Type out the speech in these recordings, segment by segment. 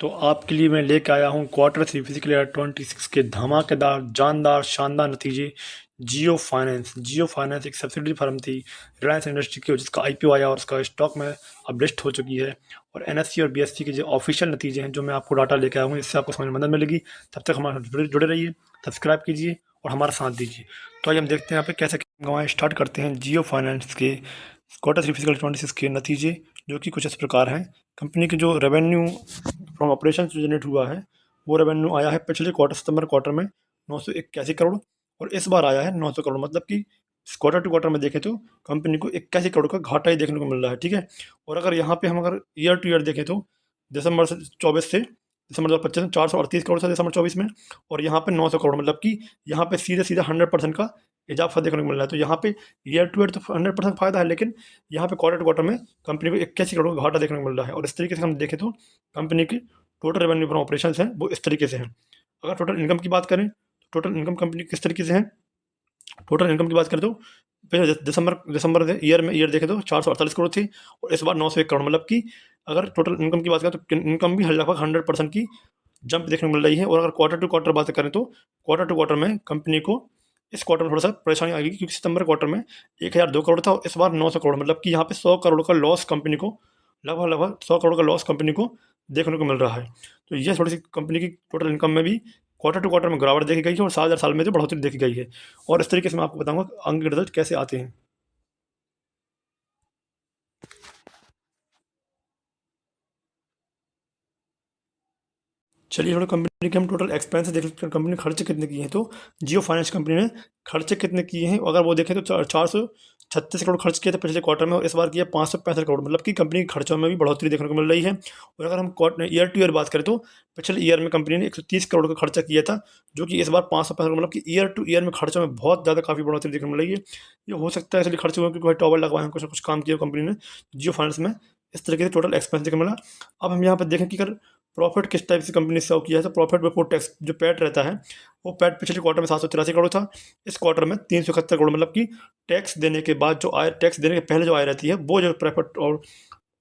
तो आपके लिए मैं लेके आया हूँ Q3 फिजिकल ईयर 26 के धमाकेदार, जानदार, शानदार नतीजे। जियो फाइनेंस एक सब्सिडरी फर्म थी रिलायंस इंडस्ट्री की, जिसका आईपीओ आया और उसका स्टॉक में अब लिस्ट हो चुकी है। और एनएससी और बीएससी के जो ऑफिशियल नतीजे हैं, जो मैं आपको डाटा लेके आया हूँ, इससे आपको समझ में मदद मिलेगी। तब तक हमारे साथ जुड़े रहिए, सब्सक्राइब कीजिए और हमारा साथ दीजिए। तो आइए हम देखते हैं यहाँ पे कैसे गंवाएं। स्टार्ट करते हैं जियो फाइनेंस के Q3 फिजिकल 26 के नतीजे, जो कि कुछ इस प्रकार हैं। कंपनी के जो रेवेन्यू फ्रॉम ऑपरेशन जनरेट हुआ है, वो रेवेन्यू आया है पिछले सितंबर क्वार्टर में 981 करोड़, और इस बार आया है 900 करोड़। मतलब कि क्वार्टर टू क्वार्टर में देखें तो कंपनी को 81 करोड़ का घाटा ही देखने को मिल रहा है, ठीक है। और अगर यहाँ पे हम अगर ईयर टू ईयर देखें तो दिसंबर से 24 से दिसंबर 2025 में 438 करोड़ था दिसंबर 24 में, और यहाँ पे 900 करोड़। मतलब कि यहाँ पे सीधे सीधे 100% का इजाफा देखने को मिल रहा है। तो यहाँ पे ईयर टू ईयर तो 100% फायदा है, लेकिन यहाँ पे क्वार्टर टू क्वार्टर में कंपनी को 81 करोड़ का घाटा देखने को मिल रहा है। और इस तरीके से हम देखें तो कंपनी की टोटल रेवेन्यू फ्रॉम ऑपरेशंस हैं वो इस तरीके से हैं। अगर टोटल इनकम की बात करें, टोटल इनकम कंपनी किस तरीके से है। टोटल इनकम की बात करें तो पहले दिसंबर ईयर देखें तो 448 करोड़ थी, और इस बार 901 करोड़। मतलब कि अगर टोटल इनकम की बात करें तो इनकम भी लगभग 100% की जंप देखने को मिल रही है। और अगर क्वार्टर टू क्वार्टर बात करें तो क्वार्टर टू क्वार्टर में कंपनी को इस क्वार्टर में थोड़ा सा परेशानी आएगी, क्योंकि सितंबर क्वार्टर में 1002 करोड़ था और इस बार 900 करोड़। मतलब कि यहाँ पे 100 करोड़ का लॉस कंपनी को, लगभग 100 करोड़ का लॉस कंपनी को देखने को मिल रहा है। तो ये थोड़ी सी कंपनी की टोटल इनकम में भी क्वार्टर टू क्वार्टर में गिरावट देखी गई है, और साल दर साल में जो बढ़ोतरी देखी गई है। और इस तरीके से मैं आपको बताऊंगा अंक के रिजल्ट कैसे आते हैं। चलिए थोड़ा कंपनी के हम टोटल एक्सपेंस देख लेते हैं, कंपनी ने खर्चे कितने किए हैं। तो जियो फाइनेंस कंपनी ने खर्चे कितने किए हैं, अगर वो देखें तो 436 करोड़ खर्च किए थे पिछले क्वार्टर में, और इस बार किया 565 करोड़। मतलब कि कंपनी के खर्चों में भी बढ़ोतरी देखने को मिल रही है। और अगर हम ईयर टू ईयर बात करें तो पिछले ईयर में कंपनी ने 130 करोड़ का खर्चा किया था, जो कि इस बार 565 करोड़। मतलब कि ईयर टू ईयर में खर्चों में बहुत ज़्यादा काफ़ी बढ़ोतरी देखने को मिल रही है। ये हो सकता है इसलिए खर्च हुआ क्योंकि टॉवर लगवाए हैं, कुछ ना कुछ काम किया कंपनी ने जियो फाइनेंस में। इस तरीके से टोटल एक्सपेंस देखने को मिला। अब हम यहाँ पर देखें कि अगर प्रॉफिट किस टाइप से कंपनी ने सर्व किया है, तो प्रॉफिट बिफोर टैक्स जो पैट रहता है, वो पैट पिछले क्वार्टर में 783 करोड़ था, इस क्वार्टर में 371 करोड़। मतलब कि टैक्स देने के बाद जो आय, टैक्स देने के पहले जो आय रहती है, वो जो प्रॉफिट और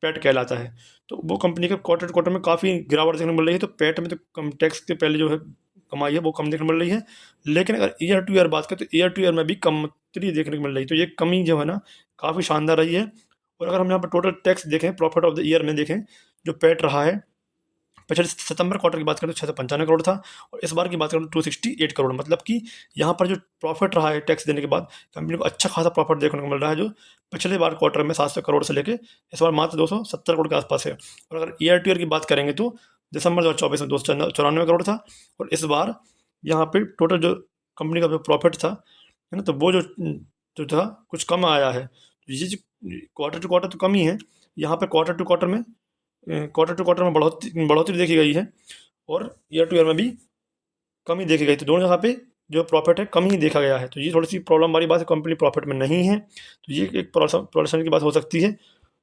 पैट कहलाता है। तो वो कंपनी के क्वार्टर टू क्वार्टर में काफ़ी गिरावट देखने को मिल रही है। तो पैट में तो कम टैक्स के पहले जो है कमाई है वो कम देखने को मिल रही है। लेकिन अगर ईयर टू ईयर बात करें तो ईयर टू ईयर में भी कमोतरी देखने को मिल रही है। तो ये कमी जो है ना, काफ़ी शानदार रही है। और अगर हम यहाँ पर टोटल टैक्स देखें, प्रॉफिट ऑफ द ईयर में देखें, जो पैट रहा है पिछले सितंबर क्वार्टर की बात करें तो 695 करोड़ था, और इस बार की बात करें तो 268 करोड़। मतलब कि यहाँ पर जो प्रॉफिट रहा है टैक्स देने के बाद, कंपनी को अच्छा खासा प्रॉफिट देखने को मिल रहा है, जो पिछले बार क्वार्टर में 700 करोड़ से लेके इस बार मात्र 270 करोड़ के आसपास है। और अगर ईयर टू ईयर की बात करेंगे तो दिसंबर 2024 में 294 करोड़ था, और इस बार यहाँ पे टोटल जो कंपनी का जो प्रॉफिट था, है ना, तो वो जो जो था कुछ कम आया है। तो ये जो क्वार्टर टू क्वार्टर तो कम ही है, यहाँ पे क्वार्टर टू क्वार्टर में बढ़ोतरी देखी गई है, और ईयर टू ईयर में भी कमी देखी गई। तो दोनों जगह पे जो प्रॉफिट है कम ही देखा गया है। तो ये थोड़ी सी प्रॉब्लम वाली बात है, कंपनी प्रॉफिट में नहीं है। तो ये एक प्रॉब्लम की बात हो सकती है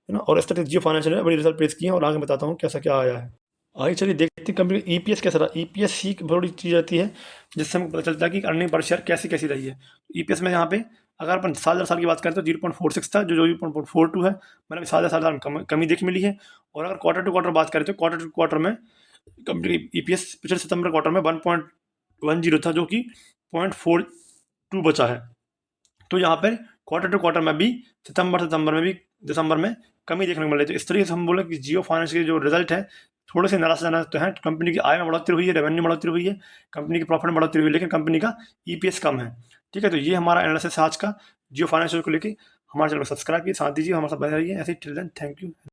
ना। और इस तरह जियो फाइनेंशियल ने बड़ी रिजल्ट पेश किए हैं, और आगे बताता हूँ कैसा क्या आया है। आइए चलिए देखते हैं कंपनी का ईपीएस कैसा रहा। ईपीएस ही बड़ी चीज़ रहती है जिससे हमको पता चलता है कि अर्निंग पर शेयर कैसी कैसी रही है। ईपीएस में यहाँ पे अगर अपन साल दर साल की बात करें तो 0.46 था, जो 0.42 है। मतलब साल दर साल कमी देखी मिली है। और अगर क्वार्टर टू क्वार्टर बात करें तो क्वार्टर टू क्वार्टर में कंपनी की ईपीएस पिछले सितंबर क्वार्टर में 1.10 था, जो कि 0.42 बचा है। तो यहाँ पर क्वार्टर टू क्वार्टर में भी सितंबर में भी दिसंबर में कमी देखने को मिल रही है। तो इस तरीके से हम बोले कि जियो फाइनेंस के जो रिजल्ट है थोड़े से निराशाजनक तो हैं। कंपनी की आय में बढ़ोतरी हुई है, रेवेन्यू बढ़ोतरी हुई है, कंपनी की प्रॉफिट में बढ़ोतरी हुई है, लेकिन कंपनी का ईपीएस कम है। ठीक है, तो ये हमारा एनालिसिस है आज का जियो फाइनेंस को लेके। हमारे चैनल को सब्सक्राइब कीजिए, साथ दीजिए, हमारे साथ बने रहिए ऐसे ही। Till then, thank you.